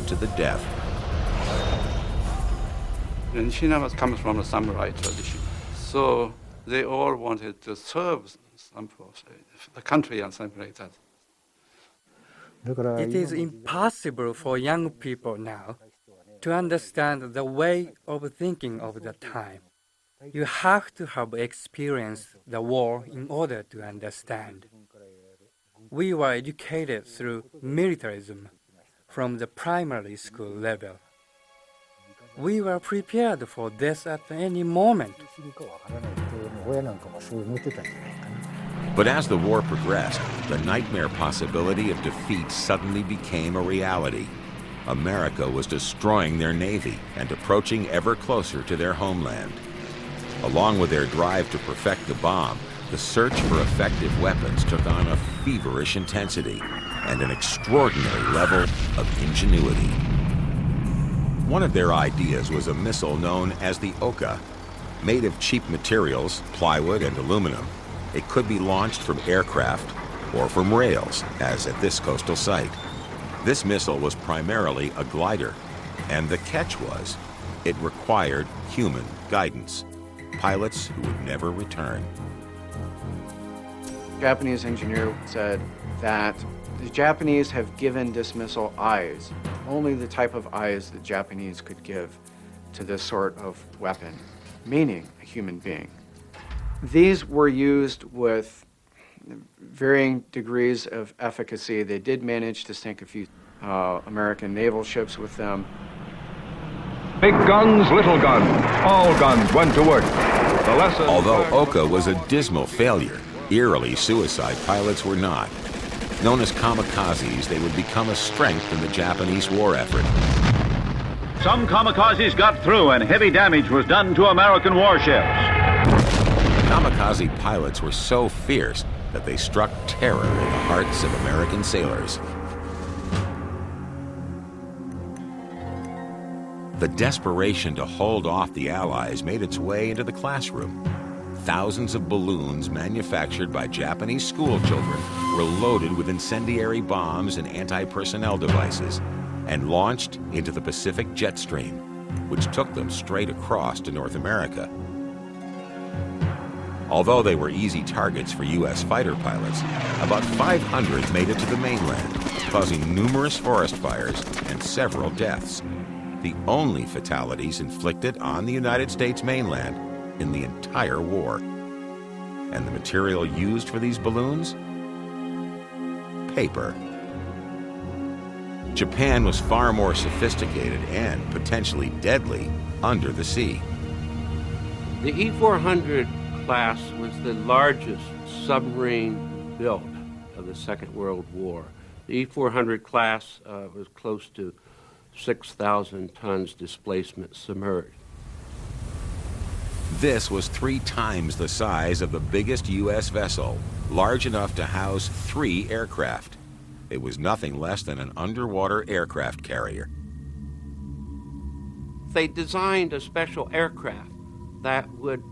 to the death. And China comes from a samurai tradition, so they all wanted to serve the country and something like that. It is impossible for young people now to understand the way of thinking of the time. You have to have experienced the war in order to understand. We were educated through militarism from the primary school level. We were prepared for this at any moment. But as the war progressed, the nightmare possibility of defeat suddenly became a reality. America was destroying their navy and approaching ever closer to their homeland. Along with their drive to perfect the bomb, the search for effective weapons took on a feverish intensity and an extraordinary level of ingenuity. One of their ideas was a missile known as the Oka. Made of cheap materials, plywood and aluminum, it could be launched from aircraft or from rails, as at this coastal site. This missile was primarily a glider, and the catch was it required human guidance. Pilots who would never return. Japanese engineer said that the Japanese have given this missile eyes, only the type of eyes the Japanese could give to this sort of weapon, meaning a human being. These were used with varying degrees of efficacy. They did manage to sink a few American naval ships with them. Big guns, little guns, all guns went to work. Although Oka was a dismal failure, eerily suicide pilots were not. Known as kamikazes, they would become a strength in the Japanese war effort. Some kamikazes got through and heavy damage was done to American warships. Kamikaze pilots were so fierce that they struck terror in the hearts of American sailors. The desperation to hold off the Allies made its way into the classroom. Thousands of balloons manufactured by Japanese school children were loaded with incendiary bombs and anti-personnel devices and launched into the Pacific jet stream, which took them straight across to North America. Although they were easy targets for U.S. fighter pilots, about 500 made it to the mainland, causing numerous forest fires and several deaths. The only fatalities inflicted on the United States mainland in the entire war. And the material used for these balloons? Paper. Japan was far more sophisticated and potentially deadly under the sea. The E-400 class was the largest submarine built of the Second World War. The E-400 class was close to 6,000 tons displacement submerged. This was 3 times the size of the biggest U.S. vessel, large enough to house 3 aircraft. It was nothing less than an underwater aircraft carrier. They designed a special aircraft that would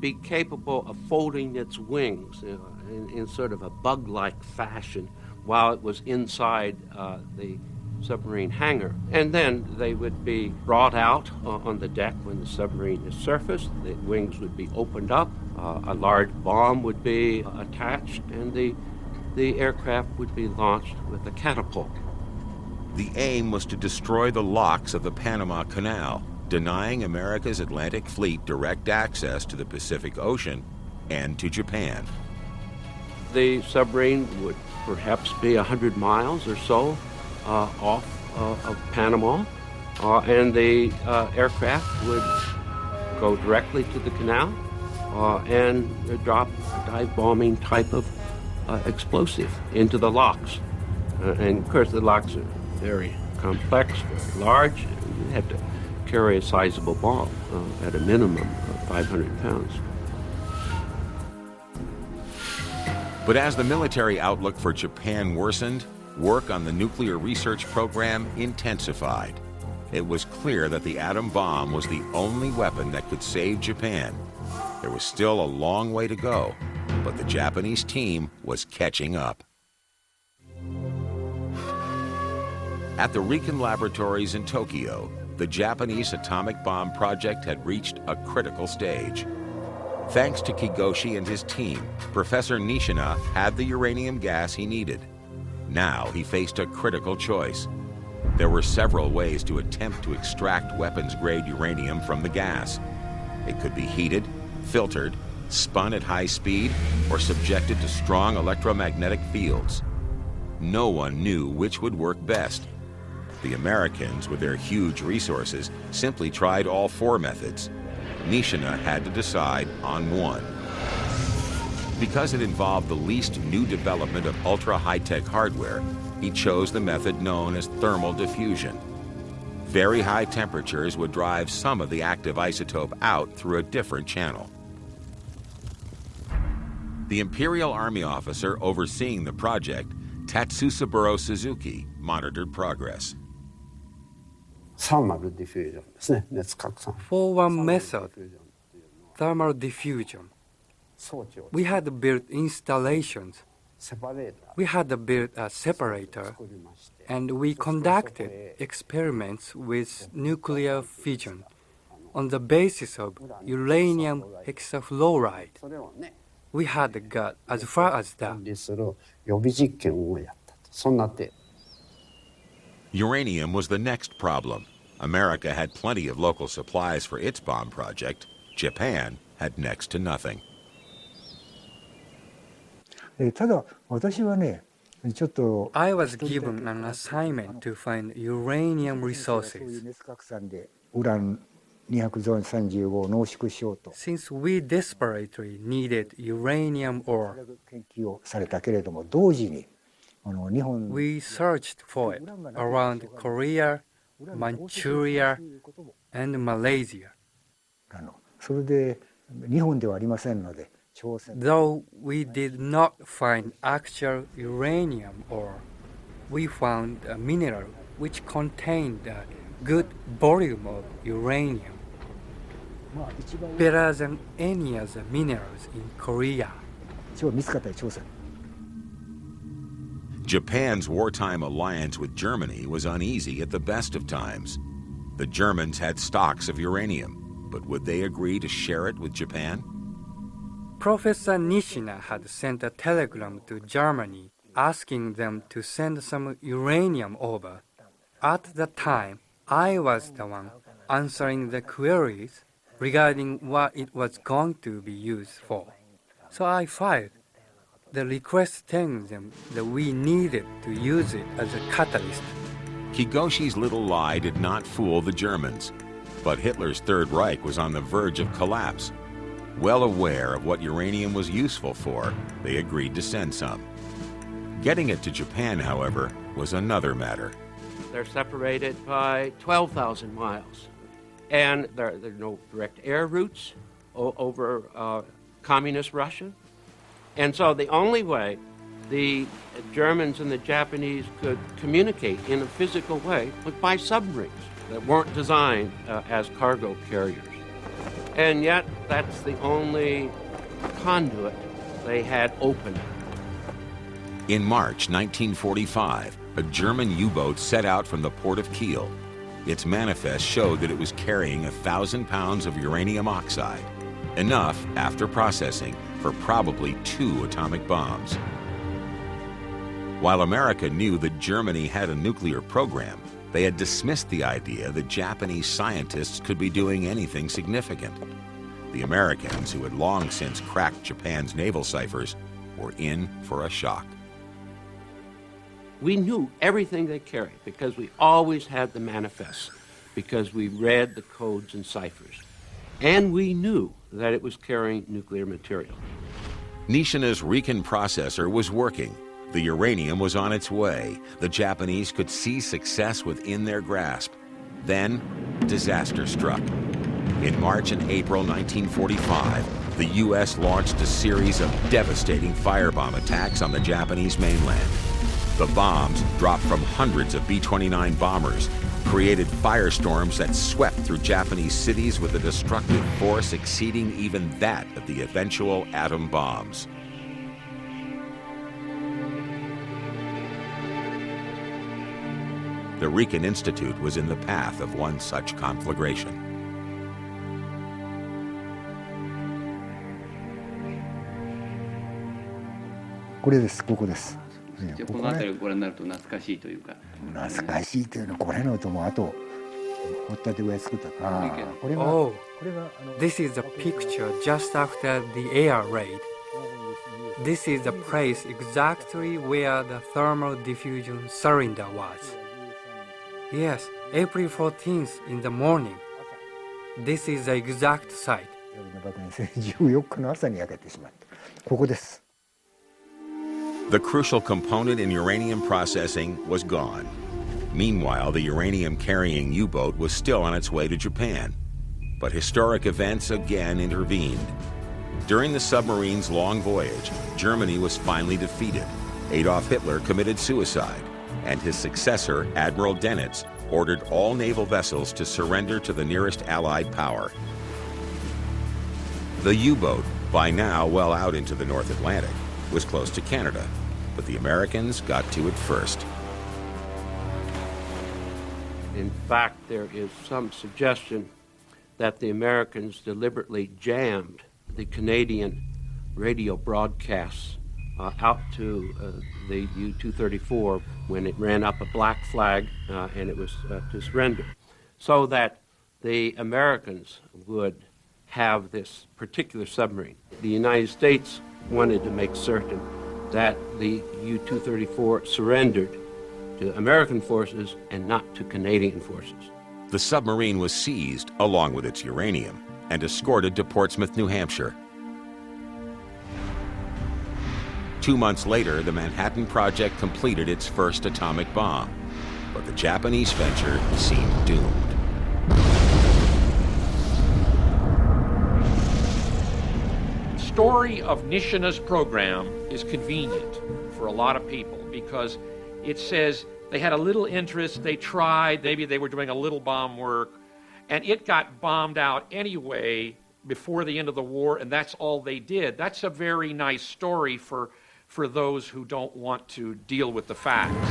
be capable of folding its wings in sort of a bug-like fashion while it was inside the submarine hangar. And then they would be brought out on the deck when the submarine is surfaced. The wings would be opened up, a large bomb would be attached, and the aircraft would be launched with a catapult. The aim was to destroy the locks of the Panama Canal, denying America's Atlantic Fleet direct access to the Pacific Ocean and to Japan. The submarine would perhaps be 100 miles or so off of Panama, and the aircraft would go directly to the canal and drop a dive bombing type of explosive into the locks. And of course the locks are very complex, very large. You have to carry a sizable bomb, at a minimum of 500 pounds. But as the military outlook for Japan worsened, work on the nuclear research program intensified. It was clear that the atom bomb was the only weapon that could save Japan. There was still a long way to go, but the Japanese team was catching up. At the Riken laboratories in Tokyo, the Japanese atomic bomb project had reached a critical stage. Thanks to Kigoshi and his team, Professor Nishina had the uranium gas he needed. Now he faced a critical choice. There were several ways to attempt to extract weapons-grade uranium from the gas. It could be heated, filtered, spun at high speed, or subjected to strong electromagnetic fields. No one knew which would work best. The Americans, with their huge resources, simply tried all four methods. Nishina had to decide on one. Because it involved the least new development of ultra-high-tech hardware, he chose the method known as thermal diffusion. Very high temperatures would drive some of the active isotope out through a different channel. The Imperial Army officer overseeing the project, Tatsusaburo Suzuki, monitored progress. For one method, thermal diffusion, we had built installations. We had built a separator, and we conducted experiments with nuclear fission on the basis of uranium hexafluoride. We had got as far as that. Uranium was the next problem. America had plenty of local supplies for its bomb project. Japan had next to nothing. I was given an assignment to find uranium resources. Since we desperately needed uranium ore, we searched for it around Korea, Manchuria, and Malaysia. Though we did not find actual uranium ore, we found a mineral which contained a good volume of uranium, better than any other minerals in Korea. Japan's wartime alliance with Germany was uneasy at the best of times. The Germans had stocks of uranium, but would they agree to share it with Japan? Professor Nishina had sent a telegram to Germany asking them to send some uranium over. At the time, I was the one answering the queries regarding what it was going to be used for. So I filed the request telling them that we needed to use it as a catalyst. Kigoshi's little lie did not fool the Germans, but Hitler's Third Reich was on the verge of collapse. Well aware of what uranium was useful for, they agreed to send some. Getting it to Japan, however, was another matter. They're separated by 12,000 miles, and there are no direct air routes over communist Russia. And so the only way the Germans and the Japanese could communicate in a physical way was by submarines that weren't designed as cargo carriers. And yet, that's the only conduit they had open. In March 1945, a German U-boat set out from the port of Kiel. Its manifest showed that it was carrying 1,000 pounds of uranium oxide, enough, after processing, for probably 2 atomic bombs. While America knew that Germany had a nuclear program, they had dismissed the idea that Japanese scientists could be doing anything significant. The Americans, who had long since cracked Japan's naval ciphers, were in for a shock. We knew everything they carried because we always had the manifests, because we read the codes and ciphers. And we knew that it was carrying nuclear material. Nishina's Riken processor was working. The uranium was on its way. The Japanese could see success within their grasp. Then, disaster struck. In March and April 1945, the U.S. launched a series of devastating firebomb attacks on the Japanese mainland. The bombs, dropped from hundreds of B-29 bombers, created firestorms that swept through Japanese cities with a destructive force exceeding even that of the eventual atom bombs. The Rican Institute was in the path of one such conflagration. これです、ここです。じゃあこの辺りをご覧になると懐かしいというか。懐かしいというのはこれのともあと掘ったて小屋作った。これが Oh, this is a picture just after the air raid. This is the place exactly where the thermal diffusion cylinder was. Yes, April 14th in the morning. This is the exact site. 14日の朝に焼けてしまった。ここです。The crucial component in uranium processing was gone. Meanwhile, the uranium-carrying U-boat was still on its way to Japan. But historic events again intervened. During the submarine's long voyage, Germany was finally defeated. Adolf Hitler committed suicide, and his successor, Admiral Dönitz, ordered all naval vessels to surrender to the nearest Allied power. The U-boat, by now well out into the North Atlantic, was close to Canada, but the Americans got to it first. In fact, there is some suggestion that the Americans deliberately jammed the Canadian radio broadcasts out to the U-234 when it ran up a black flag and it was to surrender, so that the Americans would have this particular submarine. The United States wanted to make certain that the U-234 surrendered to American forces and not to Canadian forces. The submarine was seized along with its uranium and escorted to Portsmouth, New Hampshire. 2 months later, the Manhattan Project completed its first atomic bomb, but the Japanese venture seemed doomed. The story of Nishina's program is convenient for a lot of people because it says they had a little interest, they tried, maybe they were doing a little bomb work, and it got bombed out anyway before the end of the war, and that's all they did. That's a very nice story for those who don't want to deal with the facts.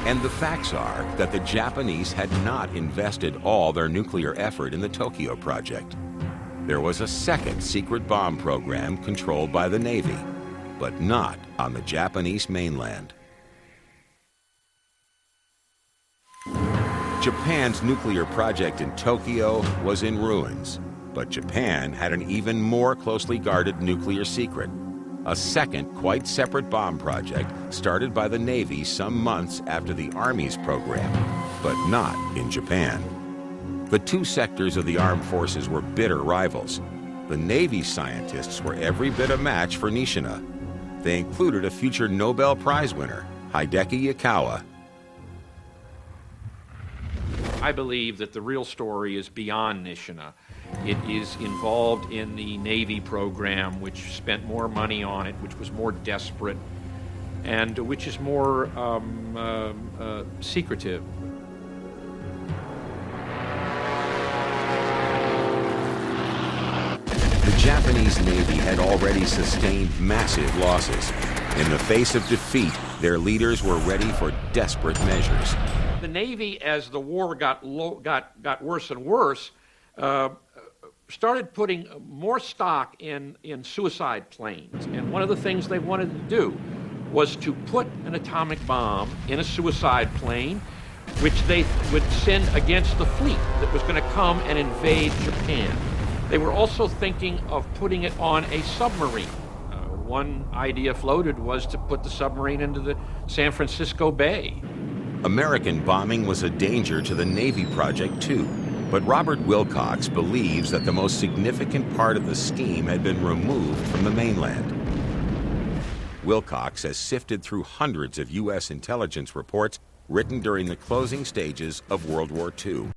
And the facts are that the Japanese had not invested all their nuclear effort in the Tokyo project. There was a second secret bomb program controlled by the Navy, but not on the Japanese mainland. Japan's nuclear project in Tokyo was in ruins, but Japan had an even more closely guarded nuclear secret. A second, quite separate bomb project started by the Navy some months after the Army's program, but not in Japan. The two sectors of the armed forces were bitter rivals. The Navy scientists were every bit a match for Nishina. They included a future Nobel Prize winner, Hideki Yukawa. I believe that the real story is beyond Nishina. It is involved in the Navy program, which spent more money on it, which was more desperate, and which is more secretive. The Japanese Navy had already sustained massive losses. In the face of defeat, their leaders were ready for desperate measures. The Navy, as the war got worse and worse, started putting more stock in suicide planes. And one of the things they wanted to do was to put an atomic bomb in a suicide plane, which they would send against the fleet that was going to come and invade Japan. They were also thinking of putting it on a submarine. One idea floated was to put the submarine into the San Francisco Bay. American bombing was a danger to the Navy project too, but Robert Wilcox believes that the most significant part of the scheme had been removed from the mainland. Wilcox has sifted through hundreds of U.S. intelligence reports written during the closing stages of World War II.